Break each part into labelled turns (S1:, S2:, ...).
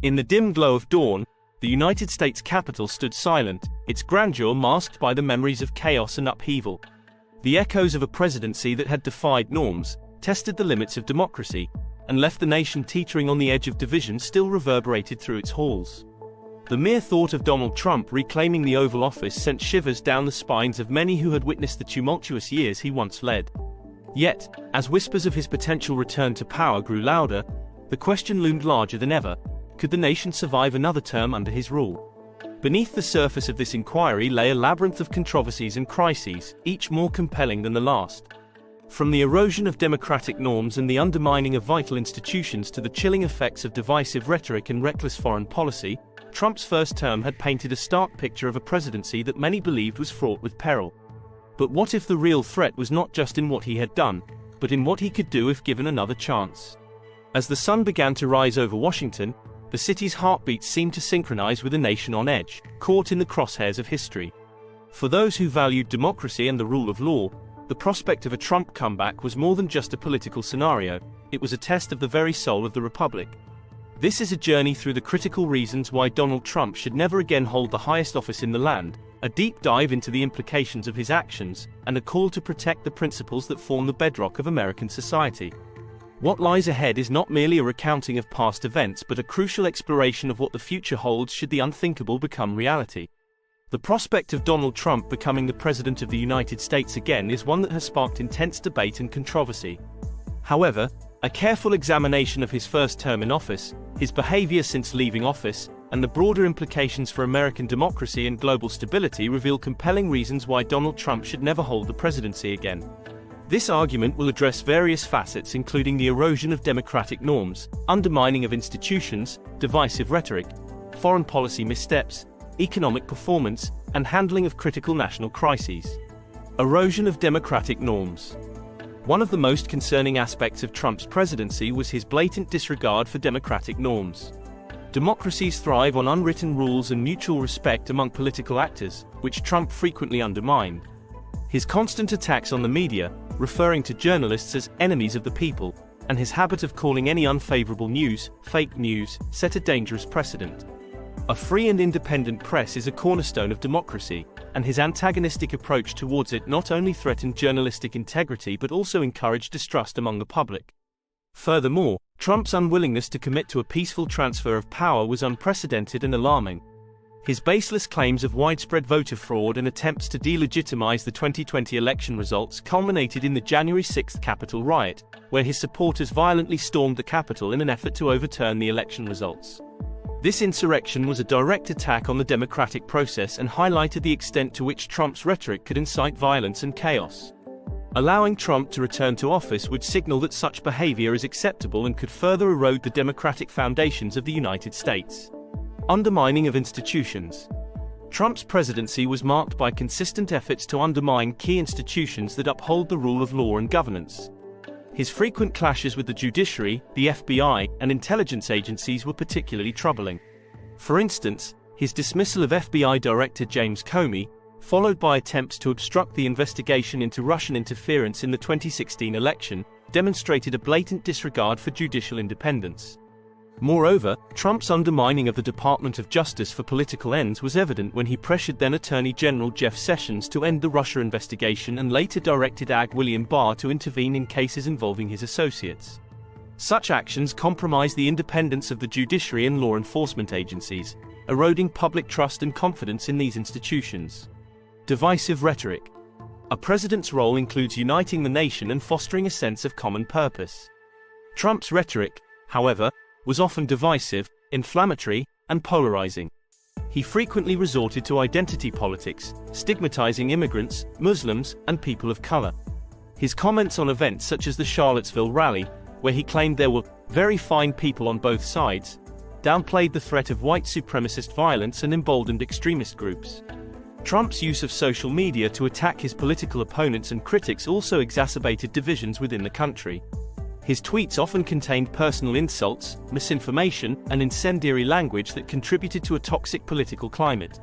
S1: In the dim glow of dawn, the United States Capitol stood silent, its grandeur masked by the memories of chaos and upheaval. The echoes of a presidency that had defied norms, tested the limits of democracy, and left the nation teetering on the edge of division still reverberated through its halls. The mere thought of Donald Trump reclaiming the Oval Office sent shivers down the spines of many who had witnessed the tumultuous years he once led. Yet, as whispers of his potential return to power grew louder, the question loomed larger than ever: could the nation survive another term under his rule? Beneath the surface of this inquiry lay a labyrinth of controversies and crises, each more compelling than the last. From the erosion of democratic norms and the undermining of vital institutions to the chilling effects of divisive rhetoric and reckless foreign policy, Trump's first term had painted a stark picture of a presidency that many believed was fraught with peril. But what if the real threat was not just in what he had done, but in what he could do if given another chance? As the sun began to rise over Washington, the city's heartbeats seemed to synchronize with a nation on edge, caught in the crosshairs of history. For those who valued democracy and the rule of law, the prospect of a Trump comeback was more than just a political scenario, it was a test of the very soul of the republic. This is a journey through the critical reasons why Donald Trump should never again hold the highest office in the land, a deep dive into the implications of his actions, and a call to protect the principles that form the bedrock of American society. What lies ahead is not merely a recounting of past events but a crucial exploration of what the future holds should the unthinkable become reality. The prospect of Donald Trump becoming the President of the United States again is one that has sparked intense debate and controversy. However, a careful examination of his first term in office, his behavior since leaving office, and the broader implications for American democracy and global stability reveal compelling reasons why Donald Trump should never hold the presidency again. This argument will address various facets including the erosion of democratic norms, undermining of institutions, divisive rhetoric, foreign policy missteps, economic performance, and handling of critical national crises. Erosion of democratic norms. One of the most concerning aspects of Trump's presidency was his blatant disregard for democratic norms. Democracies thrive on unwritten rules and mutual respect among political actors, which Trump frequently undermined. His constant attacks on the media, referring to journalists as enemies of the people, and his habit of calling any unfavorable news fake news, set a dangerous precedent. A free and independent press is a cornerstone of democracy, and his antagonistic approach towards it not only threatened journalistic integrity but also encouraged distrust among the public. Furthermore, Trump's unwillingness to commit to a peaceful transfer of power was unprecedented and alarming. His baseless claims of widespread voter fraud and attempts to delegitimize the 2020 election results culminated in the January 6 Capitol riot, where his supporters violently stormed the Capitol in an effort to overturn the election results. This insurrection was a direct attack on the democratic process and highlighted the extent to which Trump's rhetoric could incite violence and chaos. Allowing Trump to return to office would signal that such behavior is acceptable and could further erode the democratic foundations of the United States. Undermining of institutions. Trump's presidency was marked by consistent efforts to undermine key institutions that uphold the rule of law and governance. His frequent clashes with the judiciary, the FBI, and intelligence agencies were particularly troubling. For instance, his dismissal of FBI Director James Comey, followed by attempts to obstruct the investigation into Russian interference in the 2016 election, demonstrated a blatant disregard for judicial independence. Moreover, Trump's undermining of the Department of Justice for political ends was evident when he pressured then Attorney General Jeff Sessions to end the Russia investigation and later directed AG William Barr to intervene in cases involving his associates. Such actions compromised the independence of the judiciary and law enforcement agencies, eroding public trust and confidence in these institutions. Divisive rhetoric. A president's role includes uniting the nation and fostering a sense of common purpose. Trump's rhetoric, however, was often divisive, inflammatory, and polarizing. He frequently resorted to identity politics, stigmatizing immigrants, Muslims, and people of color. His comments on events such as the Charlottesville rally, where he claimed there were very fine people on both sides, downplayed the threat of white supremacist violence and emboldened extremist groups. Trump's use of social media to attack his political opponents and critics also exacerbated divisions within the country. His tweets often contained personal insults, misinformation, and incendiary language that contributed to a toxic political climate.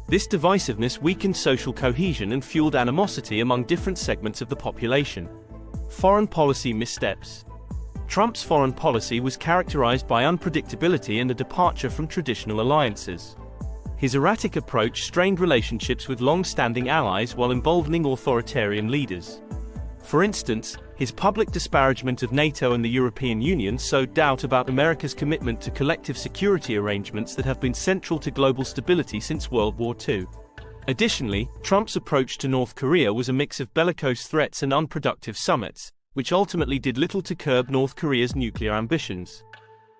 S1: This divisiveness weakened social cohesion and fueled animosity among different segments of the population. Foreign policy missteps. Trump's foreign policy was characterized by unpredictability and a departure from traditional alliances. His erratic approach strained relationships with long-standing allies while emboldening authoritarian leaders. For instance, his public disparagement of NATO and the European Union sowed doubt about America's commitment to collective security arrangements that have been central to global stability since World War II. Additionally, Trump's approach to North Korea was a mix of bellicose threats and unproductive summits, which ultimately did little to curb North Korea's nuclear ambitions.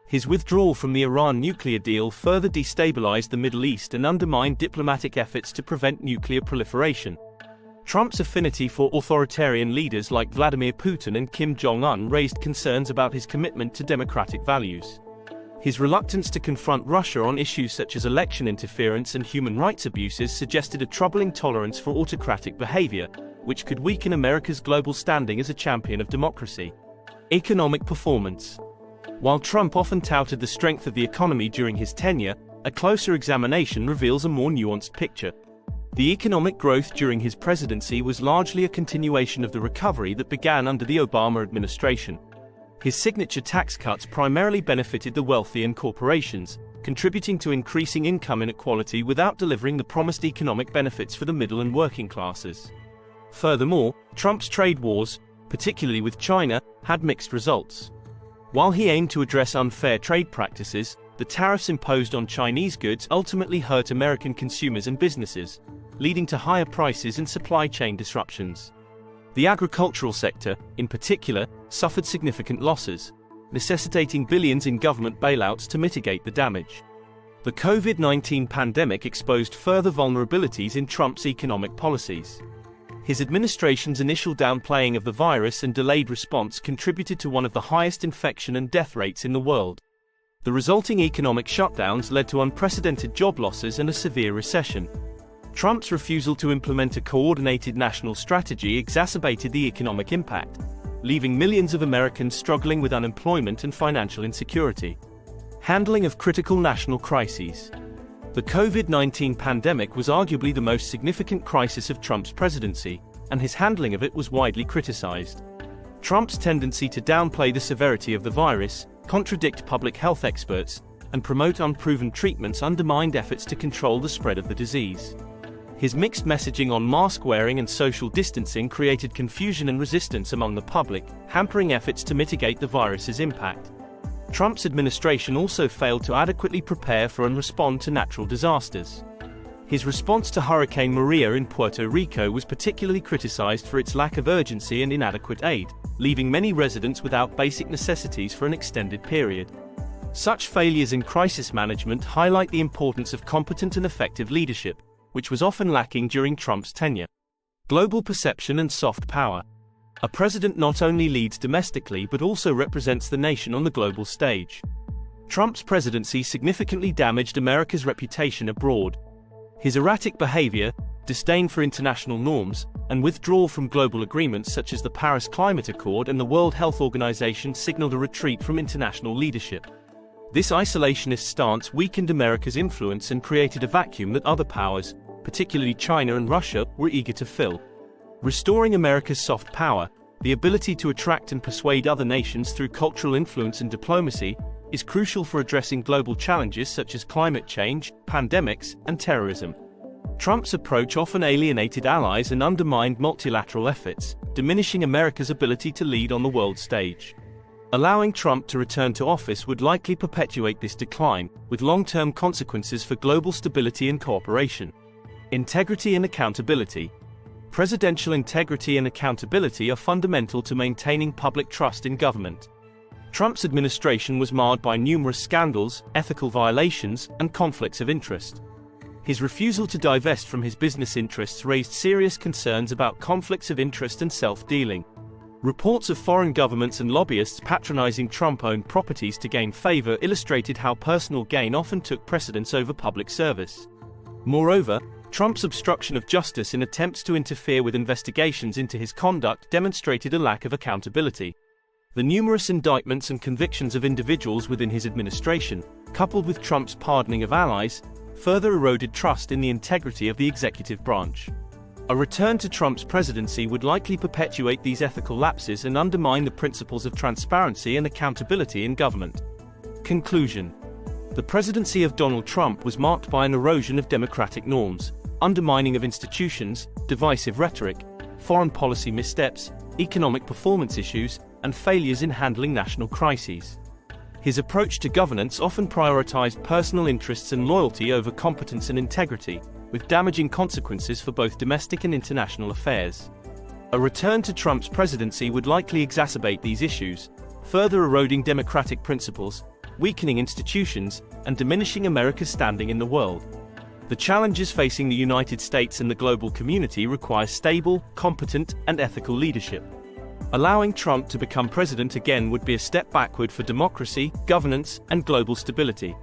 S1: His withdrawal from the Iran nuclear deal further destabilized the Middle East and undermined diplomatic efforts to prevent nuclear proliferation. Trump's affinity for authoritarian leaders like Vladimir Putin and Kim Jong-un raised concerns about his commitment to democratic values. His reluctance to confront Russia on issues such as election interference and human rights abuses suggested a troubling tolerance for autocratic behavior, which could weaken America's global standing as a champion of democracy. Economic performance. While Trump often touted the strength of the economy during his tenure, a closer examination reveals a more nuanced picture. The economic growth during his presidency was largely a continuation of the recovery that began under the Obama administration. His signature tax cuts primarily benefited the wealthy and corporations, contributing to increasing income inequality without delivering the promised economic benefits for the middle and working classes. Furthermore, Trump's trade wars, particularly with China, had mixed results. While he aimed to address unfair trade practices, the tariffs imposed on Chinese goods ultimately hurt American consumers and businesses, leading to higher prices and supply chain disruptions. The agricultural sector, in particular, suffered significant losses, necessitating billions in government bailouts to mitigate the damage. The COVID-19 pandemic exposed further vulnerabilities in Trump's economic policies. His administration's initial downplaying of the virus and delayed response contributed to one of the highest infection and death rates in the world. The resulting economic shutdowns led to unprecedented job losses and a severe recession. Trump's refusal to implement a coordinated national strategy exacerbated the economic impact, leaving millions of Americans struggling with unemployment and financial insecurity. Handling of critical national crises. The COVID-19 pandemic was arguably the most significant crisis of Trump's presidency, and his handling of it was widely criticized. Trump's tendency to downplay the severity of the virus, contradict public health experts, and promote unproven treatments undermined efforts to control the spread of the disease. His mixed messaging on mask wearing and social distancing created confusion and resistance among the public, hampering efforts to mitigate the virus's impact. Trump's administration also failed to adequately prepare for and respond to natural disasters. His response to Hurricane Maria in Puerto Rico was particularly criticized for its lack of urgency and inadequate aid, leaving many residents without basic necessities for an extended period. Such failures in crisis management highlight the importance of competent and effective leadership, which was often lacking during Trump's tenure. Global perception and soft power. A president not only leads domestically but also represents the nation on the global stage. Trump's presidency significantly damaged America's reputation abroad. His erratic behavior, disdain for international norms, and withdrawal from global agreements such as the Paris Climate Accord and the World Health Organization signaled a retreat from international leadership. This isolationist stance weakened America's influence and created a vacuum that other powers, particularly China and Russia, were eager to fill. Restoring America's soft power, the ability to attract and persuade other nations through cultural influence and diplomacy, is crucial for addressing global challenges such as climate change, pandemics, and terrorism. Trump's approach often alienated allies and undermined multilateral efforts, diminishing America's ability to lead on the world stage. Allowing Trump to return to office would likely perpetuate this decline, with long-term consequences for global stability and cooperation. Integrity and accountability. Presidential integrity and accountability are fundamental to maintaining public trust in government. Trump's administration was marred by numerous scandals, ethical violations, and conflicts of interest. His refusal to divest from his business interests raised serious concerns about conflicts of interest and self-dealing. Reports of foreign governments and lobbyists patronizing Trump-owned properties to gain favor illustrated how personal gain often took precedence over public service. Moreover, Trump's obstruction of justice in attempts to interfere with investigations into his conduct demonstrated a lack of accountability. The numerous indictments and convictions of individuals within his administration, coupled with Trump's pardoning of allies, further eroded trust in the integrity of the executive branch. A return to Trump's presidency would likely perpetuate these ethical lapses and undermine the principles of transparency and accountability in government. Conclusion. The presidency of Donald Trump was marked by an erosion of democratic norms, undermining of institutions, divisive rhetoric, foreign policy missteps, economic performance issues, and failures in handling national crises. His approach to governance often prioritized personal interests and loyalty over competence and integrity, with damaging consequences for both domestic and international affairs. A return to Trump's presidency would likely exacerbate these issues, further eroding democratic principles, weakening institutions, and diminishing America's standing in the world. The challenges facing the United States and the global community require stable, competent, and ethical leadership. Allowing Trump to become president again would be a step backward for democracy, governance, and global stability.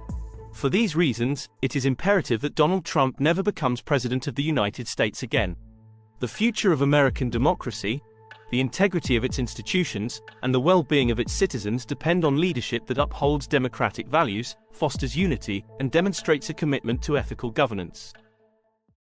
S1: For these reasons, it is imperative that Donald Trump never becomes president of the United States again. The future of American democracy, the integrity of its institutions, and the well-being of its citizens depend on leadership that upholds democratic values, fosters unity, and demonstrates a commitment to ethical governance.